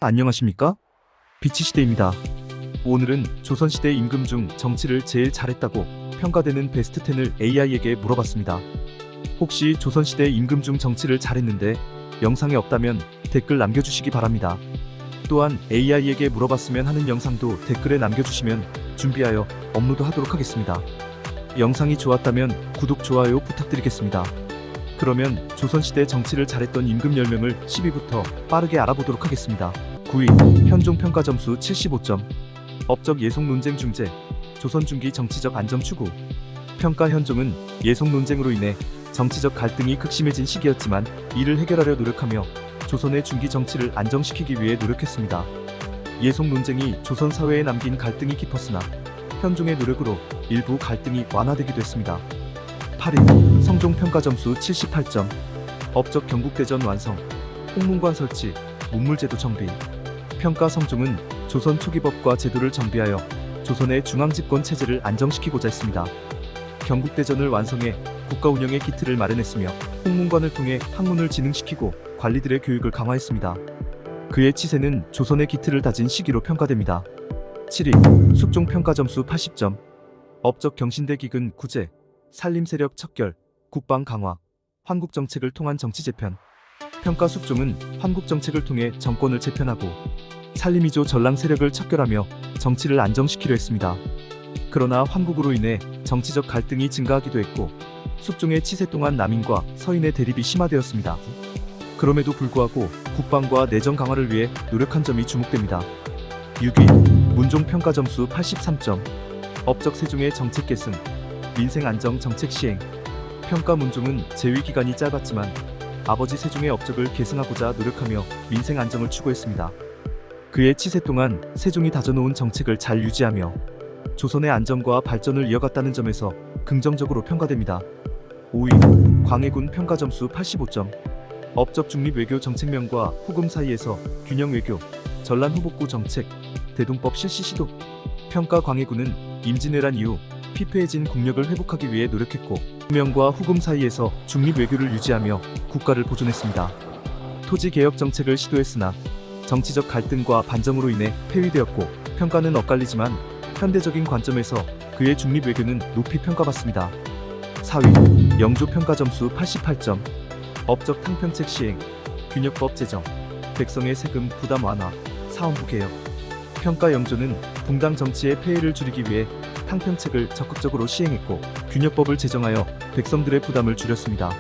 안녕하십니까? 비치시대입니다. 오늘은 조선시대 임금 중 정치를 제일 잘했다고 평가되는 베스트 10을 AI에게 물어봤습니다. 혹시 조선시대 임금 중 정치를 잘했는데 영상에 없다면 댓글 남겨주시기 바랍니다. 또한 AI에게 물어봤으면 하는 영상도 댓글에 남겨주시면 준비하여 업로드하도록 하겠습니다. 영상이 좋았다면 구독, 좋아요 부탁드리겠습니다. 그러면 조선시대 정치를 잘했던 임금 10명을 10위부터 빠르게 알아보도록 하겠습니다. 9위, 현종 평가 점수 75점. 업적 예속 논쟁 중재, 조선 중기 정치적 안정 추구. 평가 현종은 예속 논쟁으로 인해 정치적 갈등이 극심해진 시기였지만 이를 해결하려 노력하며 조선의 중기 정치를 안정시키기 위해 노력했습니다. 예속 논쟁이 조선 사회에 남긴 갈등이 깊었으나 현종의 노력으로 일부 갈등이 완화되기도 했습니다. 8위, 성종 평가 점수 78점. 업적 경국대전 완성, 홍문관 설치, 문물제도 정비. 평가 성종은 조선 초기법과 제도를 정비하여 조선의 중앙집권 체제를 안정시키고자 했습니다. 경국대전을 완성해 국가 운영의 기틀을 마련했으며 홍문관을 통해 학문을 진흥시키고 관리들의 교육을 강화했습니다. 그의 치세는 조선의 기틀을 다진 시기로 평가됩니다. 7위, 숙종 평가 점수 80점. 업적 경신대 기근 구제, 산림 세력 척결, 국방 강화, 환국 정책을 통한 정치 재편. 평가 숙종은 환국 정책을 통해 정권을 재편하고 산림이조 전랑 세력을 척결하며 정치를 안정시키려 했습니다. 그러나 환국으로 인해 정치적 갈등이 증가하기도 했고 숙종의 치세 동안 남인과 서인의 대립이 심화되었습니다. 그럼에도 불구하고 국방과 내정 강화를 위해 노력한 점이 주목됩니다. 6위, 문종 평가 점수 83점. 업적 세종의 정책 계승, 민생 안정 정책 시행. 평가 문종은 재위 기간이 짧았지만 아버지 세종의 업적을 계승하고자 노력하며 민생 안정을 추구했습니다. 그의 치세 동안 세종이 다져놓은 정책을 잘 유지하며 조선의 안정과 발전을 이어갔다는 점에서 긍정적으로 평가됩니다. 5위, 광해군 평가 점수 85점. 업적 중립 외교 정책명과 후금 사이에서 균형 외교, 전란 후복구 정책, 대동법 실시 시도. 평가 광해군은 임진왜란 이후 피폐해진 국력을 회복하기 위해 노력했고 명과 후금 사이에서 중립 외교를 유지하며 국가를 보존했습니다. 토지 개혁 정책을 시도했으나 정치적 갈등과 반정으로 인해 폐위되었고 평가는 엇갈리지만 현대적인 관점에서 그의 중립 외교는 높이 평가받습니다. 4위, 영조 평가 점수 88점. 업적 탕평책 시행, 균역법 제정, 백성의 세금 부담 완화, 사원부 개혁. 평가 영조는 붕당 정치의 폐해를 줄이기 위해 탕평책을 적극적으로 시행했고 균역법을 제정하여 백성들의 부담을 줄였습니다.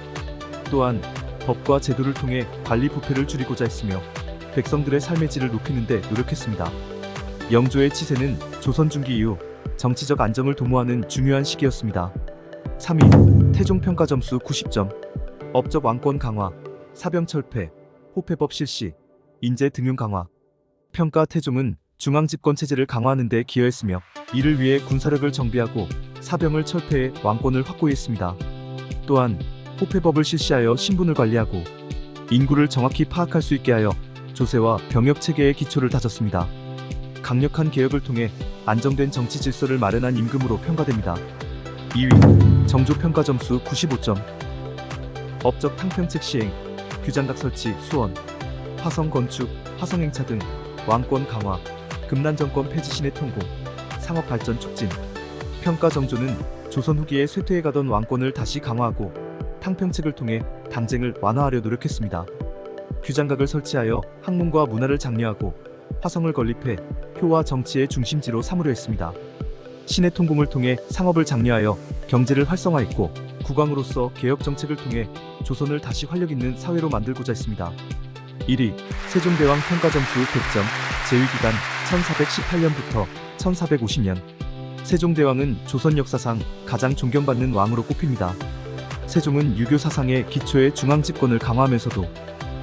또한 법과 제도를 통해 관리 부패를 줄이고자 했으며 백성들의 삶의 질을 높이는 데 노력했습니다. 영조의 치세는 조선 중기 이후 정치적 안정을 도모하는 중요한 시기였습니다. 3위, 태종 평가 점수 90점. 업적 왕권 강화, 사병 철폐, 호패법 실시, 인재 등용 강화. 평가 태종은 중앙집권 체제를 강화하는 데 기여했으며 이를 위해 군사력을 정비하고 사병을 철폐해 왕권을 확고히 했습니다. 또한 호패법을 실시하여 신분을 관리하고 인구를 정확히 파악할 수 있게 하여 조세와 병역 체계의 기초를 다졌습니다. 강력한 개혁을 통해 안정된 정치 질서를 마련한 임금으로 평가됩니다. 2위, 정조 평가 점수 95점. 업적 탕평책 시행, 규장각 설치, 수원, 화성 건축, 화성 행차 등 왕권 강화, 금난 정권 폐지 신의 통공, 상업 발전 촉진. 평가 정조는 조선 후기에 쇠퇴해가던 왕권을 다시 강화하고 탕평책을 통해 당쟁을 완화하려 노력했습니다. 규장각을 설치하여 학문과 문화를 장려하고 화성을 건립해 효와 정치의 중심지로 삼으려 했습니다. 신의 통공을 통해 상업을 장려하여 경제를 활성화했고 국왕으로서 개혁 정책을 통해 조선을 다시 활력 있는 사회로 만들고자 했습니다. 1위, 세종대왕 평가 점수 100점. 재위기간 1418년부터 1450년. 세종대왕은 조선 역사상 가장 존경받는 왕으로 꼽힙니다. 세종은 유교 사상의 기초의 중앙집권을 강화하면서도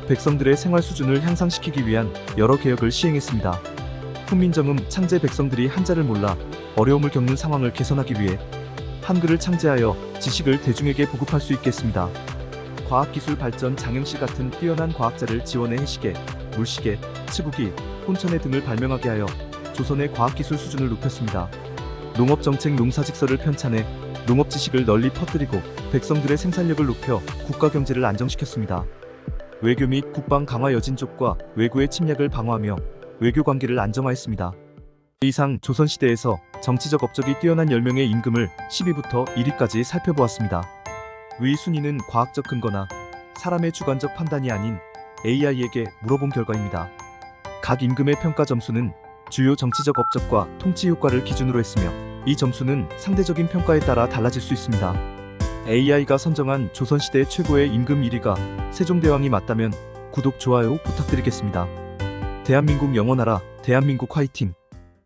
백성들의 생활 수준을 향상시키기 위한 여러 개혁을 시행했습니다. 훈민정음 창제 백성들이 한자를 몰라 어려움을 겪는 상황을 개선하기 위해 한글을 창제하여 지식을 대중에게 보급할 수 있게 했습니다. 과학기술 발전 장영실 같은 뛰어난 과학자를 지원해 해시계, 물시계, 치국이, 혼천해 등을 발명하게 하여 조선의 과학기술 수준을 높였습니다. 농업정책 농사직설을 편찬해 농업 지식을 널리 퍼뜨리고 백성들의 생산력을 높여 국가 경제를 안정시켰습니다. 외교 및 국방 강화 여진족과 외구의 침략을 방어하며 외교 관계를 안정화했습니다. 이상 조선시대에서 정치적 업적이 뛰어난 10명의 임금을 10위부터 1위까지 살펴보았습니다. 위 순위는 과학적 근거나 사람의 주관적 판단이 아닌 AI에게 물어본 결과입니다. 각 임금의 평가 점수는 주요 정치적 업적과 통치 효과를 기준으로 했으며 이 점수는 상대적인 평가에 따라 달라질 수 있습니다. AI가 선정한 조선시대 최고의 임금 1위가 세종대왕이 맞다면 구독, 좋아요 부탁드리겠습니다. 대한민국 영원하라. 대한민국 화이팅!